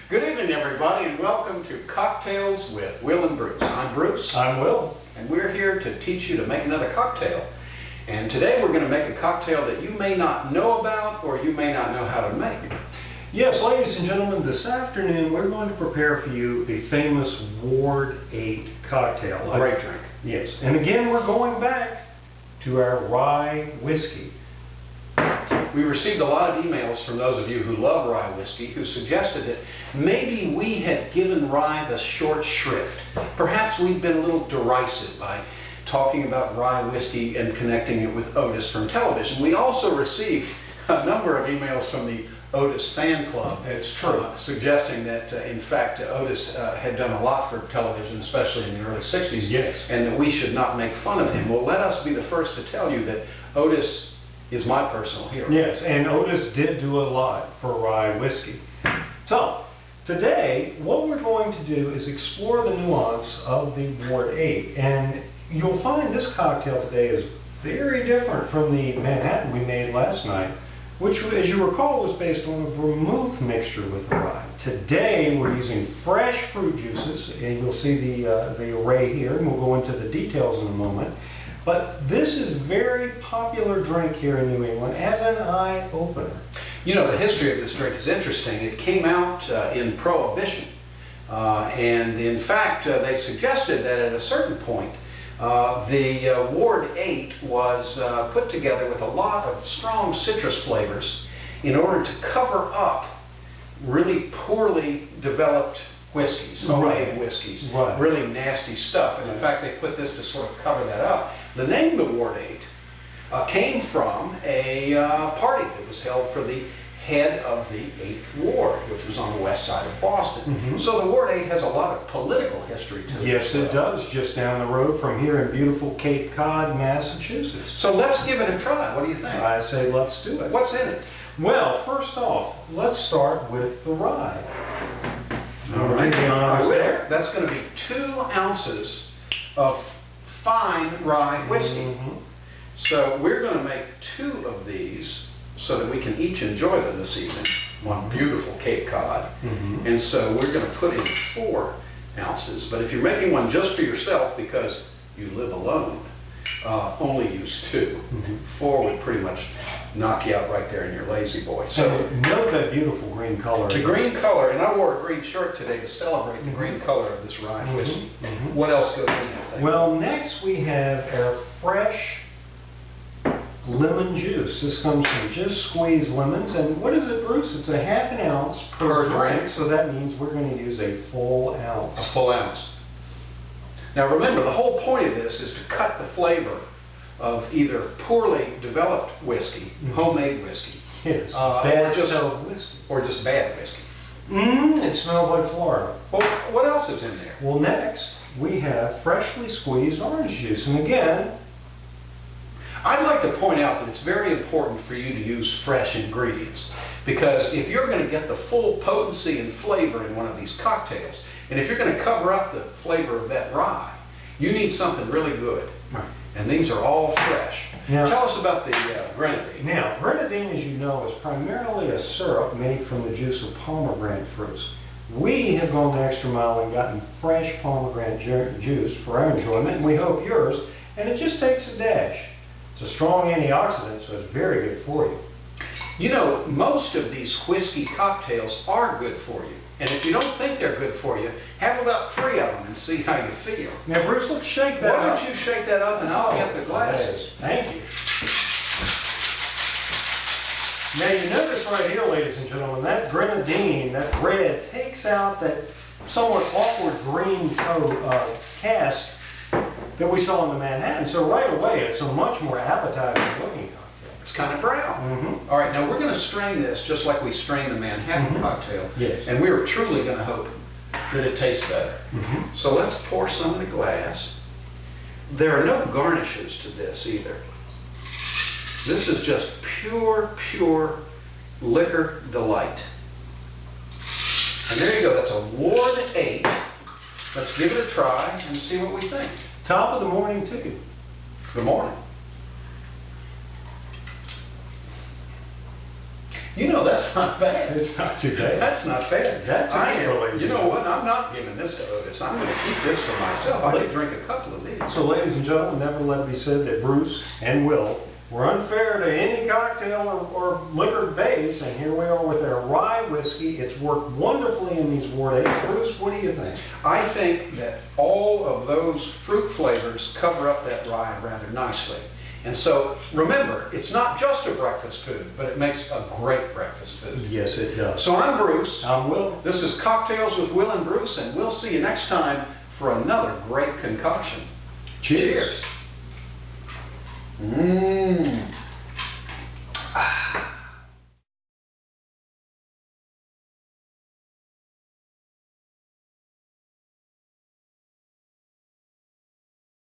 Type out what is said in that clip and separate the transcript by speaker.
Speaker 1: Good evening, everybody, and welcome to Cocktails with Will and Bruce. I'm Bruce.
Speaker 2: I'm Will.
Speaker 1: And we're here to teach you to make another cocktail. And today we're going to make a cocktail that you may not know about or you may not know how to make.
Speaker 2: Yes, ladies and gentlemen, this afternoon we're going to prepare for you the famous Ward 8 cocktail.
Speaker 1: A great drink.
Speaker 2: Yes, and again we're going back to our rye whiskey.
Speaker 1: We received a lot of emails from those of you who love rye whiskey who suggested that maybe we had given rye the short shrift. Perhaps we've been a little derisive by talking about rye whiskey and connecting it with Otis from television. We also received a number of emails from the Otis fan club.
Speaker 2: It's true.
Speaker 1: Suggesting that, in fact, Otis had done a lot for television, especially in the early 60s,
Speaker 2: Yes.
Speaker 1: and that we should not make fun of him. Well, let us be the first to tell you that Otis is my personal hero.
Speaker 2: Yes, and Otis did do a lot for rye whiskey. So, today, what we're going to do is explore the nuance of the Ward 8. And you'll find this cocktail today is very different from the Manhattan we made last night, which, as you recall, was based on a vermouth mixture with the rye. Today, we're using fresh fruit juices, and you'll see the array here, and we'll go into the details in a moment. But this is a very popular drink here in New England as an eye-opener.
Speaker 1: You know, the history of this drink is interesting. It came out in Prohibition. And in fact, they suggested that at a certain point, the Ward 8 was put together with a lot of strong citrus flavors in order to cover up really poorly developed whiskeys, homemade whiskeys, really nasty stuff. And in fact, they put this to sort of cover that up. The name of the Ward 8 came from a party that was held for the head of the 8th Ward, which was on the west side of Boston.
Speaker 2: Mm-hmm.
Speaker 1: So the Ward 8 has a lot of political history to it.
Speaker 2: Yes, it does, just down the road from here in beautiful Cape Cod, Massachusetts.
Speaker 1: So let's give it a try. What do you think?
Speaker 2: I say let's do it.
Speaker 1: What's in it?
Speaker 2: Well, first off, let's start with the rye.
Speaker 1: All right. There. That's going to be 2 ounces of fine rye whiskey.
Speaker 2: Mm-hmm.
Speaker 1: So we're going to make 2 of these so that we can each enjoy them this evening on beautiful Cape Cod.
Speaker 2: Mm-hmm.
Speaker 1: And so we're going to put in 4 ounces. But if you're making one just for yourself because you live alone, only use 2.
Speaker 2: Mm-hmm.
Speaker 1: 4 would pretty much knock you out right there in your lazy boy.
Speaker 2: So note that beautiful green color.
Speaker 1: The green color, and I wore a green shirt today to celebrate the green color of this rye whiskey.
Speaker 2: Mm-hmm.
Speaker 1: What else goes in there?
Speaker 2: Well, next we have our fresh lemon juice. This comes from just squeezed lemons. And what is it, Bruce? It's a half an ounce per drink. So that means we're going to use a full ounce.
Speaker 1: A full ounce. Now remember, the whole point of this is to cut the flavor of either poorly developed whiskey, homemade whiskey,
Speaker 2: Yes,
Speaker 1: or just bad whiskey.
Speaker 2: It smells like Florida.
Speaker 1: Well, what else is in there?
Speaker 2: Well, next we have freshly squeezed orange juice. And again,
Speaker 1: I'd like to point out that it's very important for you to use fresh ingredients, because if you're going to get the full potency and flavor in one of these cocktails, and if you're going to cover up the flavor of that rye, you need something really good.
Speaker 2: Right.
Speaker 1: And these are all fresh.
Speaker 2: Now,
Speaker 1: tell us about the grenadine.
Speaker 2: Now, grenadine, as you know, is primarily a syrup made from the juice of pomegranate fruits. We have gone the extra mile and gotten fresh pomegranate juice for our enjoyment, and we hope yours, and it just takes a dash. It's a strong antioxidant, so it's very good for you.
Speaker 1: You know, most of these whiskey cocktails are good for you. And if you don't think they're good for you, have about 3 of them and see how you feel.
Speaker 2: Now, Bruce, let's shake that up.
Speaker 1: Why don't you shake that up and I'll get the glasses.
Speaker 2: Thank you. Now, you notice right here, ladies and gentlemen, that grenadine, that red, takes out that somewhat awkward green cast that we saw in the Manhattan. So right away, it's a much more appetizing looking cocktail.
Speaker 1: It's kind of brown.
Speaker 2: Mm-hmm.
Speaker 1: All right, now we're going to strain this just like we strain the Manhattan cocktail.
Speaker 2: Yes.
Speaker 1: And we are truly going to hope that it tastes better.
Speaker 2: Mm-hmm.
Speaker 1: So let's pour some in a glass. There are no garnishes to this either. This is just pure liquor delight. And there you go. That's a Ward 8. Let's give it a try and see what we think.
Speaker 2: Top of the morning to you.
Speaker 1: Good morning. You know, that's not bad.
Speaker 2: It's not too bad.
Speaker 1: That's not bad.
Speaker 2: That's
Speaker 1: I am.
Speaker 2: really
Speaker 1: You know what? I'm not giving this to Otis. I'm going to keep this for myself. I could drink a couple of these.
Speaker 2: So ladies and gentlemen, never let it be said that Bruce and Will were unfair to any cocktail or liquor base, and here we are with our rye whiskey. It's worked wonderfully in these Ward 8s. Bruce, what do you think?
Speaker 1: I think that all of those fruit flavors cover up that rye rather nicely. And so, remember, it's not just a breakfast food, but it makes a great breakfast food.
Speaker 2: Yes, it does.
Speaker 1: So I'm Bruce.
Speaker 2: I'm Will.
Speaker 1: This is Cocktails with Will and Bruce, and we'll see you next time for another great concoction.
Speaker 2: Cheers.
Speaker 1: Cheers.